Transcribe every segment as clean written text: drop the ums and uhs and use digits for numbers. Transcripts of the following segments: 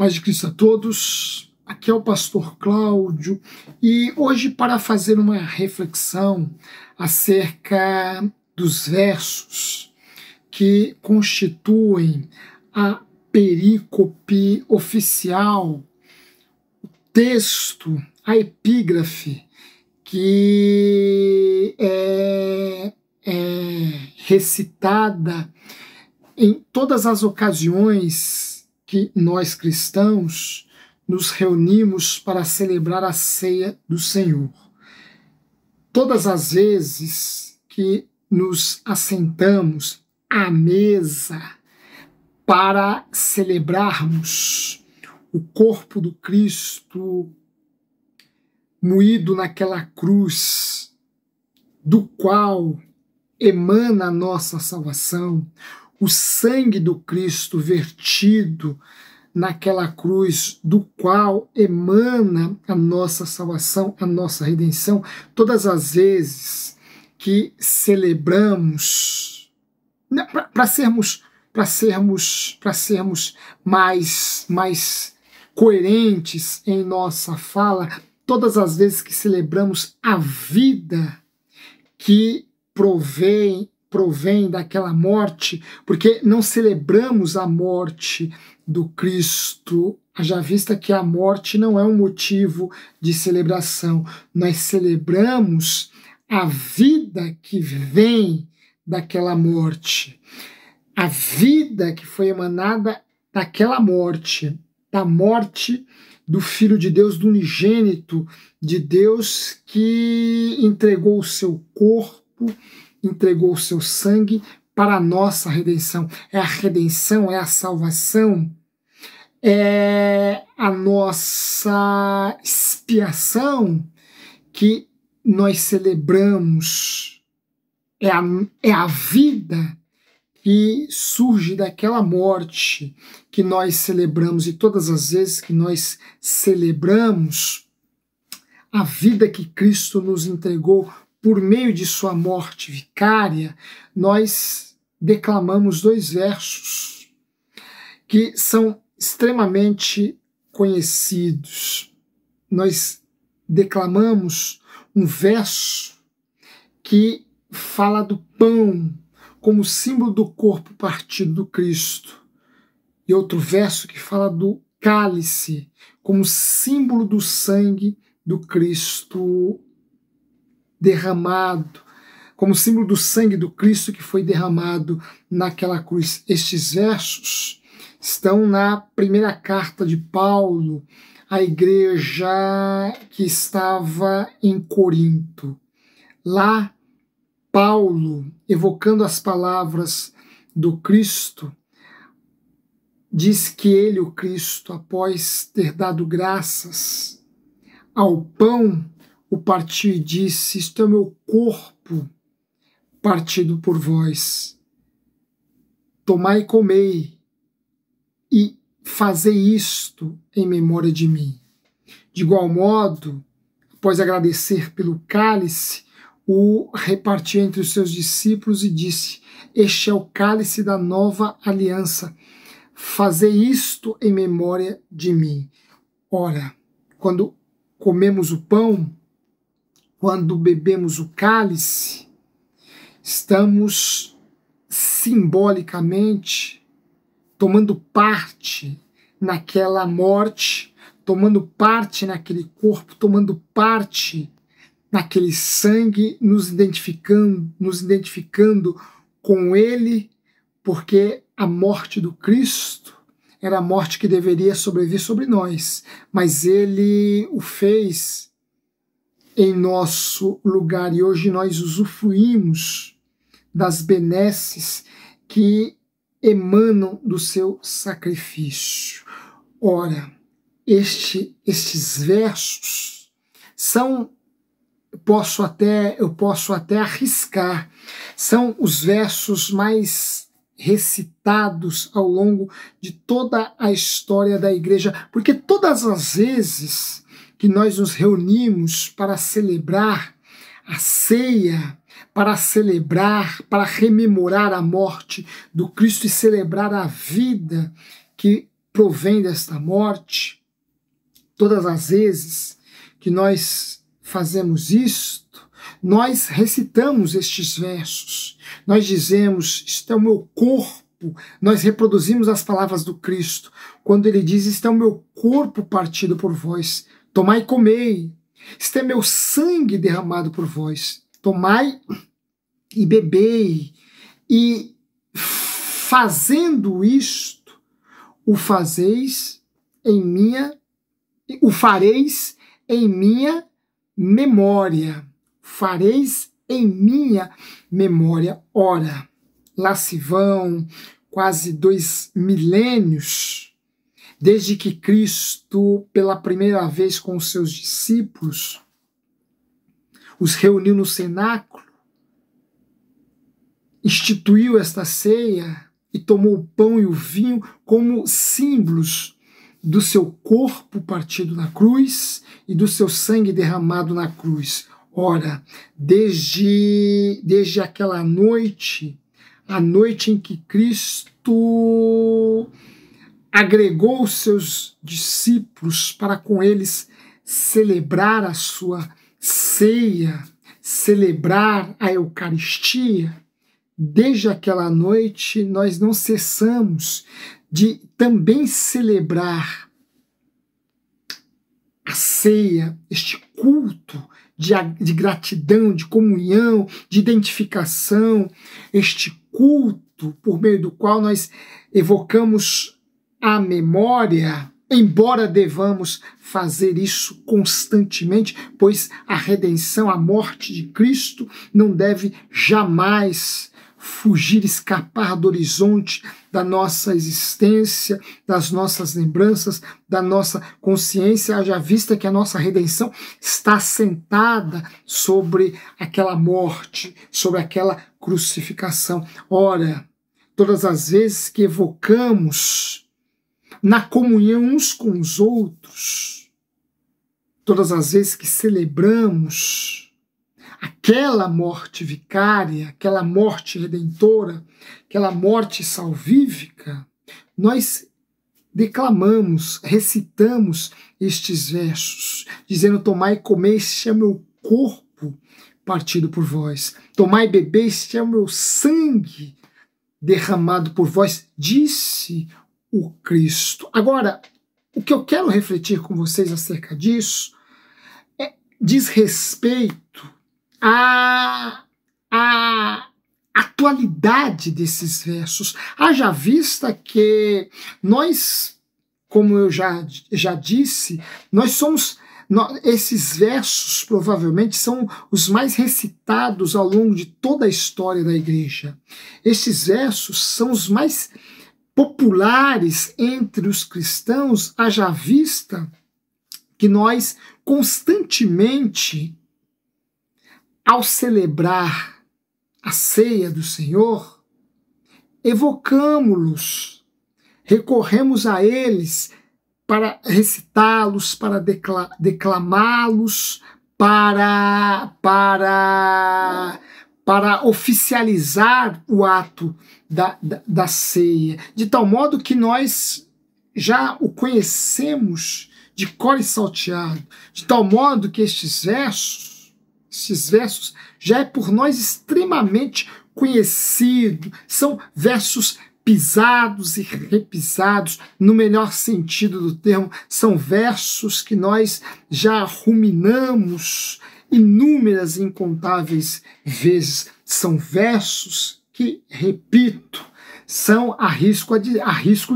Paz de Cristo a todos, aqui é o pastor Cláudio e hoje para fazer uma reflexão acerca dos versos que constituem a perícope oficial, o texto, a epígrafe que é recitada em todas as ocasiões que nós cristãos nos reunimos para celebrar a ceia do Senhor. Todas as vezes que nos assentamos à mesa para celebrarmos o corpo do Cristo moído naquela cruz, do qual emana a nossa salvação, o sangue do Cristo vertido naquela cruz, do qual emana a nossa salvação, a nossa redenção. Todas as vezes que celebramos, para sermos mais coerentes em nossa fala, todas as vezes que celebramos a vida que provém daquela morte, porque não celebramos a morte do Cristo, haja vista que a morte não é um motivo de celebração. Nós celebramos a vida que vem daquela morte, a vida que foi emanada daquela morte, da morte do Filho de Deus, do unigênito de Deus, que entregou o seu corpo, entregou o seu sangue para a nossa redenção. É a redenção, é a salvação, é a nossa expiação que nós celebramos. É a vida que surge daquela morte que nós celebramos, e todas as vezes que nós celebramos a vida que Cristo nos entregou por meio de sua morte vicária, nós declamamos dois versos que são extremamente conhecidos. Nós declamamos um verso que fala do pão como símbolo do corpo partido do Cristo, e outro verso que fala do cálice como símbolo do sangue do Cristo derramado, como símbolo do sangue do Cristo que foi derramado naquela cruz. Estes versos estão na primeira carta de Paulo à igreja que estava em Corinto. Lá, Paulo, evocando as palavras do Cristo, diz que ele, o Cristo, após ter dado graças ao pão, o partiu e disse: isto é o meu corpo partido por vós. Tomai e comei, e fazei isto em memória de mim. De igual modo, após agradecer pelo cálice, o repartiu entre os seus discípulos e disse: este é o cálice da nova aliança. Fazei isto em memória de mim. Ora, quando comemos o pão, quando bebemos o cálice, estamos simbolicamente tomando parte naquela morte, tomando parte naquele corpo, tomando parte naquele sangue, nos identificando com ele, porque a morte do Cristo era a morte que deveria sobreviver sobre nós, mas ele o fez em nosso lugar, e hoje nós usufruímos das benesses que emanam do seu sacrifício. Ora, estes versos são, eu posso até arriscar, são os versos mais recitados ao longo de toda a história da igreja, porque todas as vezes que nós nos reunimos para celebrar a ceia, para celebrar, para rememorar a morte do Cristo e celebrar a vida que provém desta morte. Todas as vezes que nós fazemos isto, nós recitamos estes versos, nós dizemos: isto é o meu corpo, nós reproduzimos as palavras do Cristo, quando ele diz: isto é o meu corpo partido por vós, tomai e comei, isto é meu sangue derramado por vós, tomai e bebei, e fazendo isto, o fareis em minha memória. Fareis em minha memória. Ora, lá se vão quase 2 milênios desde que Cristo, pela primeira vez com os seus discípulos, os reuniu no cenáculo, instituiu esta ceia e tomou o pão e o vinho como símbolos do seu corpo partido na cruz e do seu sangue derramado na cruz. Ora, desde aquela noite, a noite em que Cristo agregou os seus discípulos para com eles celebrar a sua ceia, celebrar a Eucaristia, desde aquela noite nós não cessamos de também celebrar a ceia, este culto de gratidão, de comunhão, de identificação, este culto por meio do qual nós evocamos a memória, embora devamos fazer isso constantemente, pois a redenção, a morte de Cristo não deve jamais fugir, escapar do horizonte da nossa existência, das nossas lembranças, da nossa consciência, haja vista que a nossa redenção está assentada sobre aquela morte, sobre aquela crucificação. Ora, todas as vezes que evocamos na comunhão uns com os outros, todas as vezes que celebramos aquela morte vicária, aquela morte redentora, aquela morte salvífica, nós declamamos, recitamos estes versos, dizendo: tomai e comei, este é o meu corpo partido por vós, tomai e bebei, este é o meu sangue derramado por vós, disse o Cristo. Agora, o que eu quero refletir com vocês acerca disso diz respeito à atualidade desses versos. Haja vista que nós, como eu já disse, esses versos provavelmente são os mais recitados ao longo de toda a história da igreja. Esses versos são os mais populares entre os cristãos, haja vista que nós constantemente, ao celebrar a ceia do Senhor, evocamos-los, recorremos a eles para recitá-los, para declamá-los, para oficializar o ato da ceia, de tal modo que nós já o conhecemos de cor e salteado, de tal modo que estes versos já é por nós extremamente conhecido, são versos pisados e repisados, no melhor sentido do termo, são versos que nós já ruminamos inúmeras e incontáveis vezes, são versos que, repito, são, arrisco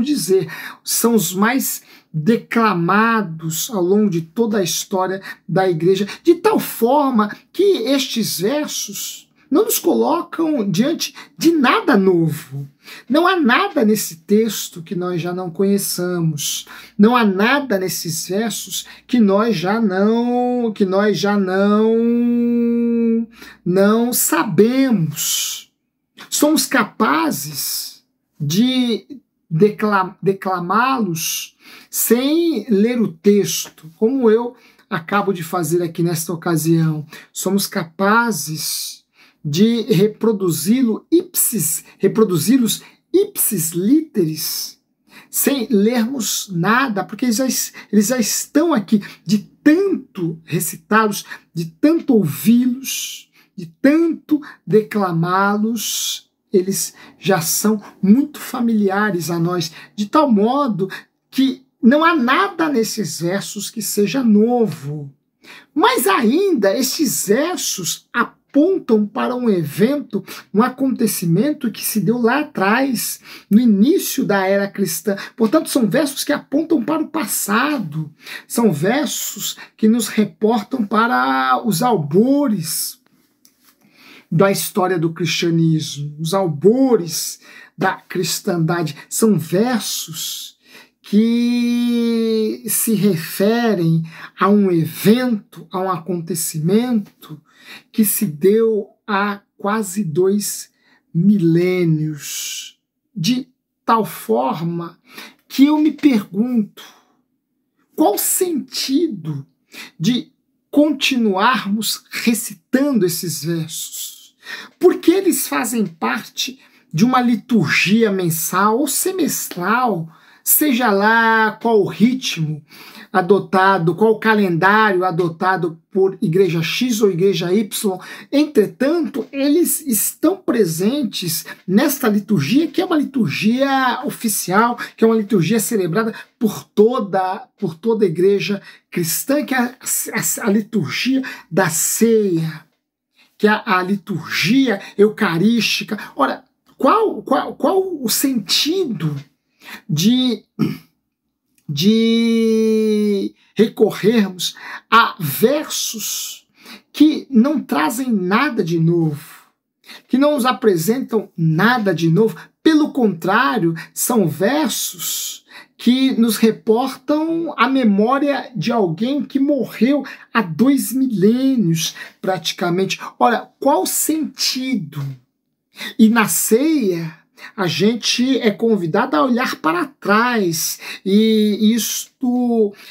dizer, são os mais declamados ao longo de toda a história da igreja, de tal forma que estes versos não nos colocam diante de nada novo. Não há nada nesse texto que nós já não conheçamos. Não há nada nesses versos que nós já não sabemos. Somos capazes de declamá-los sem ler o texto, como eu acabo de fazer aqui nesta ocasião. Somos capazes de reproduzi-los ipsis literis, sem lermos nada, porque eles já estão aqui, de tanto recitá-los, de tanto ouvi-los, de tanto declamá-los, eles já são muito familiares a nós, de tal modo que não há nada nesses versos que seja novo. Mas ainda, esses versos apontam para um evento, um acontecimento que se deu lá atrás, no início da era cristã. Portanto, são versos que apontam para o passado, são versos que nos reportam para os albores da história do cristianismo, os albores da cristandade. São versos que se referem a um evento, a um acontecimento que se deu há quase 2 milênios, de tal forma que eu me pergunto qual o sentido de continuarmos recitando esses versos, porque eles fazem parte de uma liturgia mensal ou semestral, seja lá qual o ritmo adotado, qual o calendário adotado por igreja X ou igreja Y. Entretanto, eles estão presentes nesta liturgia, que é uma liturgia oficial, que é uma liturgia celebrada por toda a igreja cristã, que é a liturgia da ceia, que é a liturgia eucarística. Ora, qual o sentido de recorrermos a versos que não trazem nada de novo, que não nos apresentam nada de novo? Pelo contrário, são versos que nos reportam a memória de alguém que morreu há 2 milênios, praticamente. Ora, qual o sentido? E na ceia, a gente é convidado a olhar para trás, e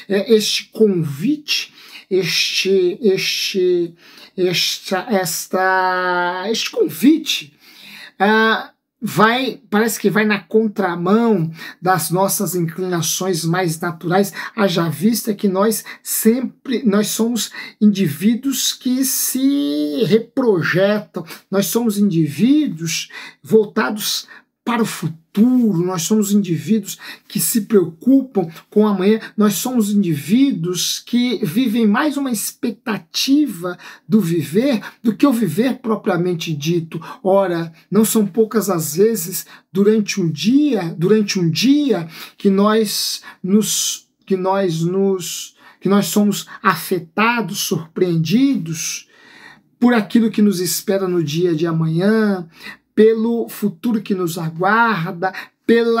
este convite, este convite parece que vai na contramão das nossas inclinações mais naturais, haja vista que nós somos indivíduos que se reprojetam, nós somos indivíduos voltados para o futuro, nós somos indivíduos que se preocupam com amanhã, nós somos indivíduos que vivem mais uma expectativa do viver do que o viver propriamente dito. Ora, não são poucas as vezes durante um dia que nós somos afetados, surpreendidos por aquilo que nos espera no dia de amanhã, pelo futuro que nos aguarda, pelo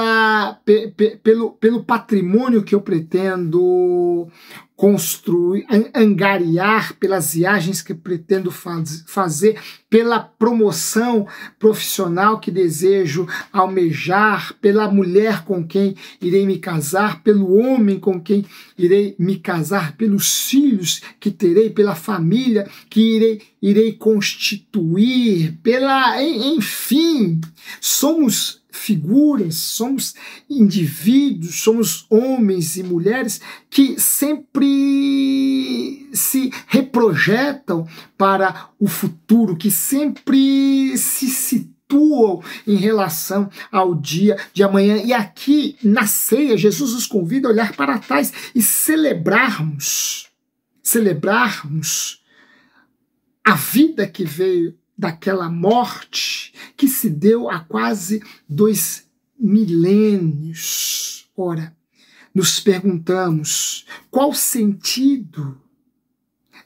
patrimônio que eu pretendo construir, angariar, pelas viagens que pretendo fazer, pela promoção profissional que desejo almejar, pela mulher com quem irei me casar, pelo homem com quem irei me casar, pelos filhos que terei, pela família que irei constituir, enfim, somos figuras, somos indivíduos, somos homens e mulheres que sempre se reprojetam para o futuro, que sempre se situam em relação ao dia de amanhã. E aqui na ceia, Jesus nos convida a olhar para trás e celebrarmos a vida que veio daquela morte que se deu há quase 2 milênios. Ora, nos perguntamos qual o sentido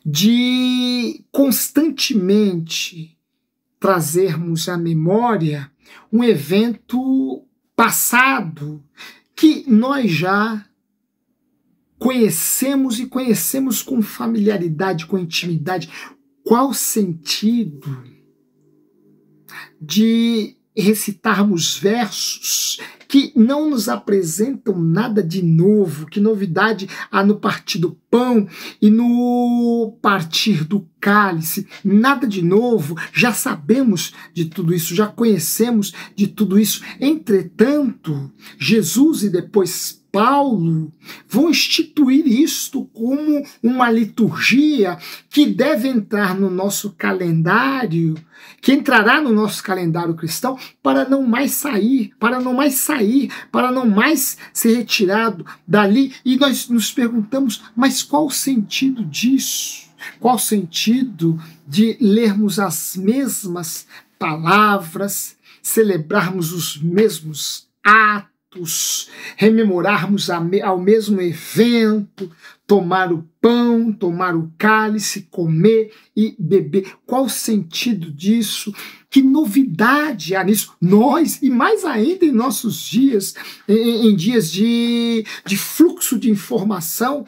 de constantemente trazermos à memória um evento passado que nós já conhecemos, e conhecemos com familiaridade, com intimidade. Qual o sentido de recitarmos versos que não nos apresentam nada de novo. Que novidade há no partir do pão e no partir do cálice? Nada de novo, já sabemos de tudo isso, já conhecemos de tudo isso. Entretanto, Jesus e depois Paulo vão instituir isto como uma liturgia que deve entrar no nosso calendário, que entrará no nosso calendário cristão para não mais sair, para não mais ser retirado dali. E nós nos perguntamos, mas qual o sentido disso? Qual o sentido de lermos as mesmas palavras, celebrarmos os mesmos atos, rememorarmos ao mesmo evento, tomar o pão, tomar o cálice, comer e beber? Qual o sentido disso? Que novidade há nisso? Nós, e mais ainda em nossos dias, em dias de fluxo de informação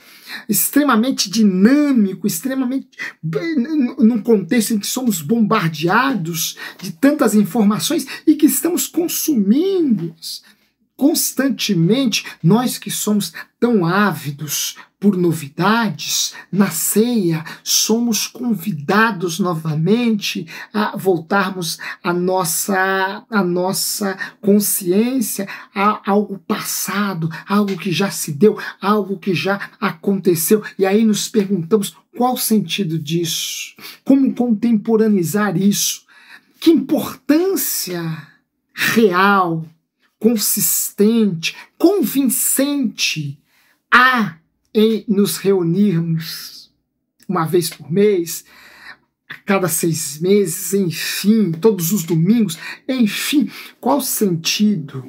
extremamente dinâmico, extremamente num contexto em que somos bombardeados de tantas informações e que estamos consumindo constantemente. Nós que somos tão ávidos por novidades, na ceia somos convidados novamente a voltarmos a nossa consciência a algo passado, algo que já se deu, algo que já aconteceu. E aí nos perguntamos, qual o sentido disso? Como contemporaneizar isso? Que importância real, consistente, convincente há em nos reunirmos uma vez por mês, a cada 6 meses, enfim, todos os domingos, enfim? Qual o sentido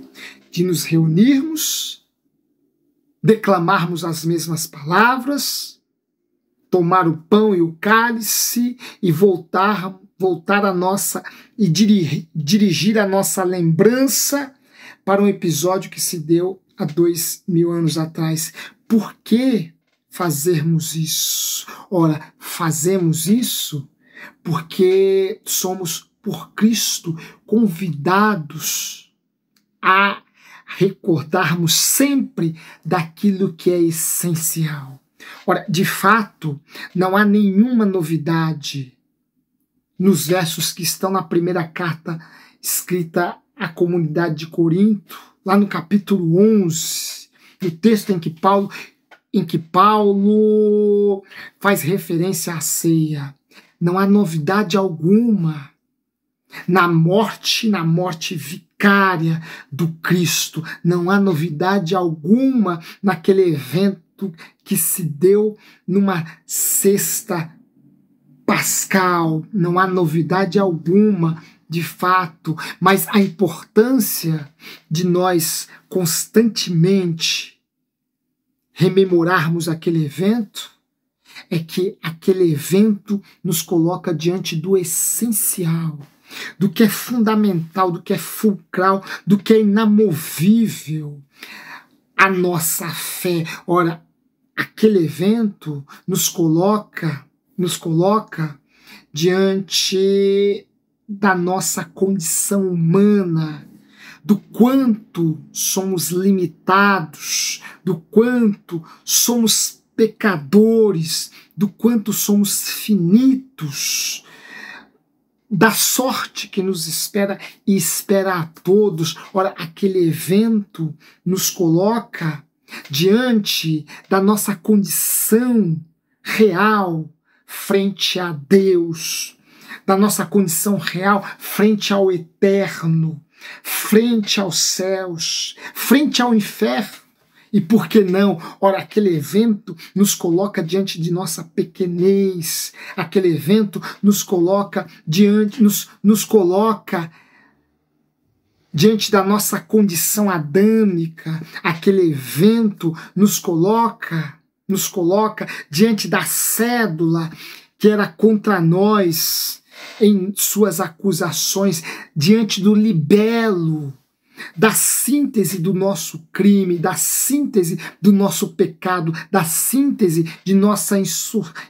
de nos reunirmos, declamarmos as mesmas palavras, tomar o pão e o cálice e voltar a nossa e dirigir a nossa lembrança para um episódio que se deu há 2000 anos atrás? Por que fazermos isso? Ora, fazemos isso porque somos, por Cristo, convidados a recordarmos sempre daquilo que é essencial. Ora, de fato, não há nenhuma novidade nos versos que estão na primeira carta escrita à comunidade de Corinto, lá no capítulo 11, no texto em que Paulo faz referência à ceia. Não há novidade alguma na morte vicária do Cristo. Não há novidade alguma naquele evento que se deu numa sexta pascal. Não há novidade alguma, de fato, mas a importância de nós constantemente rememorarmos aquele evento é que aquele evento nos coloca diante do essencial, do que é fundamental, do que é fulcral, do que é inamovível, a nossa fé. Ora, aquele evento nos coloca diante da nossa condição humana, do quanto somos limitados, do quanto somos pecadores, do quanto somos finitos, da sorte que nos espera e espera a todos. Ora, aquele evento nos coloca diante da nossa condição real frente a Deus, da nossa condição real frente ao eterno, frente aos céus, frente ao inferno. E por que não? Ora, aquele evento nos coloca diante de nossa pequenez, aquele evento nos coloca diante da nossa condição adâmica, aquele evento nos coloca diante da cédula que era contra nós em suas acusações, diante do libelo, da síntese do nosso crime, da síntese do nosso pecado, da síntese de nossa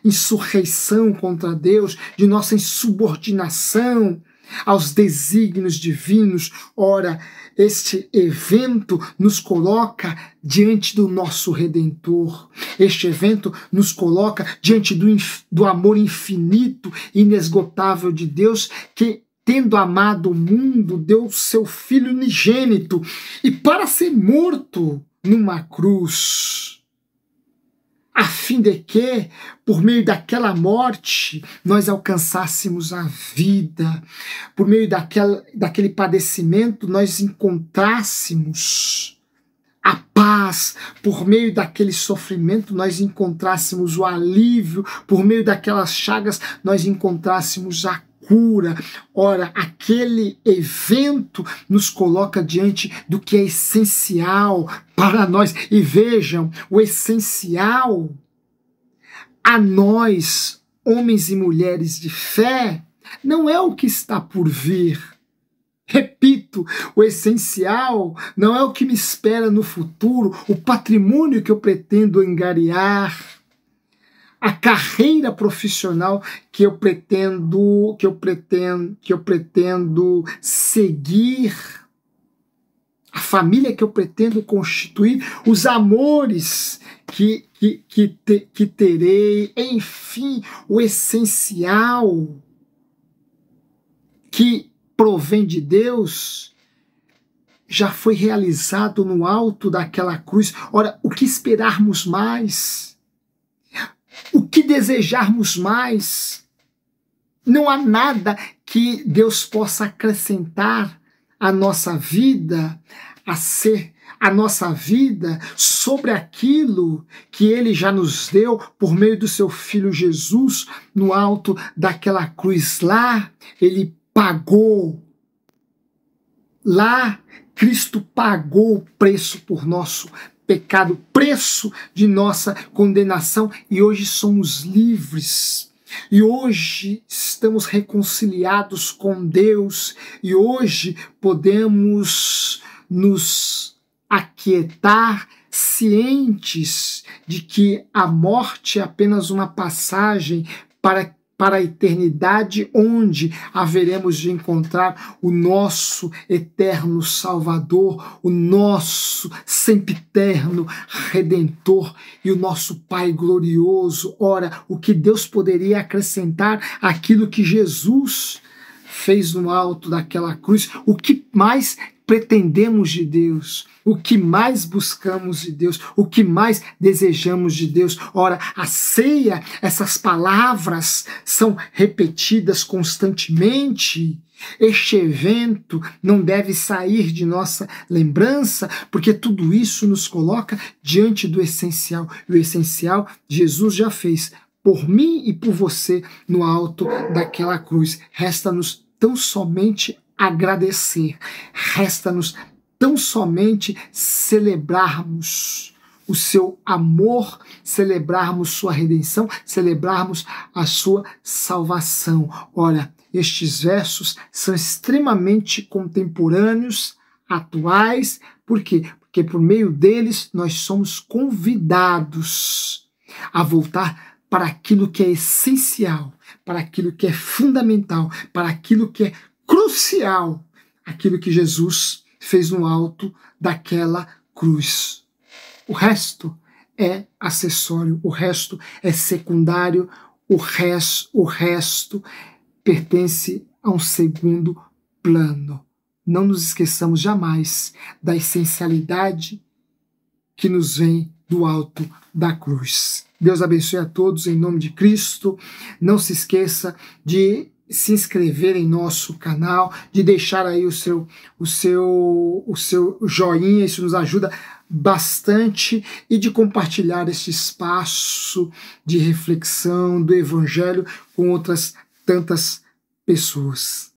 insurreição contra Deus, de nossa insubordinação aos desígnios divinos. Ora, este evento nos coloca diante do nosso Redentor. Este evento nos coloca diante do amor infinito e inesgotável de Deus, que, tendo amado o mundo, deu seu Filho unigênito, e para ser morto numa cruz, a fim de que, por meio daquela morte, nós alcançássemos a vida, por meio daquele padecimento, nós encontrássemos a paz, por meio daquele sofrimento, nós encontrássemos o alívio, por meio daquelas chagas, nós encontrássemos a cura. Ora, aquele evento nos coloca diante do que é essencial para nós. E vejam, o essencial a nós, homens e mulheres de fé, não é o que está por vir. Repito, o essencial não é o que me espera no futuro, o patrimônio que eu pretendo angariar, a carreira profissional que eu pretendo seguir, a família que eu pretendo constituir, os amores que terei, enfim, o essencial que provém de Deus já foi realizado no alto daquela cruz. Ora, o que esperarmos mais? O que desejarmos mais? Não há nada que Deus possa acrescentar à nossa vida, a nossa vida sobre aquilo que Ele já nos deu por meio do seu Filho Jesus no alto daquela cruz. Lá Ele pagou. Lá Cristo pagou o preço por nosso pecado, preço de nossa condenação, e hoje somos livres. E hoje estamos reconciliados com Deus, e hoje podemos nos aquietar, cientes de que a morte é apenas uma passagem para a eternidade, onde haveremos de encontrar o nosso eterno Salvador, o nosso sempiterno Redentor e o nosso Pai glorioso. Ora, o que Deus poderia acrescentar àquilo que Jesus fez no alto daquela cruz? O que mais pretendemos de Deus? O que mais buscamos de Deus? O que mais desejamos de Deus? Ora, a ceia, essas palavras são repetidas constantemente. Este evento não deve sair de nossa lembrança, porque tudo isso nos coloca diante do essencial. E o essencial Jesus já fez por mim e por você no alto daquela cruz. Resta-nos tão somente agradecer, resta-nos tão somente celebrarmos o seu amor, celebrarmos sua redenção, celebrarmos a sua salvação. Ora, estes versos são extremamente contemporâneos, atuais. Por quê? Porque por meio deles nós somos convidados a voltar para aquilo que é essencial, para aquilo que é fundamental, para aquilo que é crucial, aquilo que Jesus fez no alto daquela cruz. O resto é acessório, o resto é secundário, o resto pertence a um segundo plano. Não nos esqueçamos jamais da essencialidade que nos vem do alto da cruz. Deus abençoe a todos em nome de Cristo. Não se esqueça de se inscrever em nosso canal, de deixar aí o seu joinha, isso nos ajuda bastante, e de compartilhar este espaço de reflexão do Evangelho com outras tantas pessoas.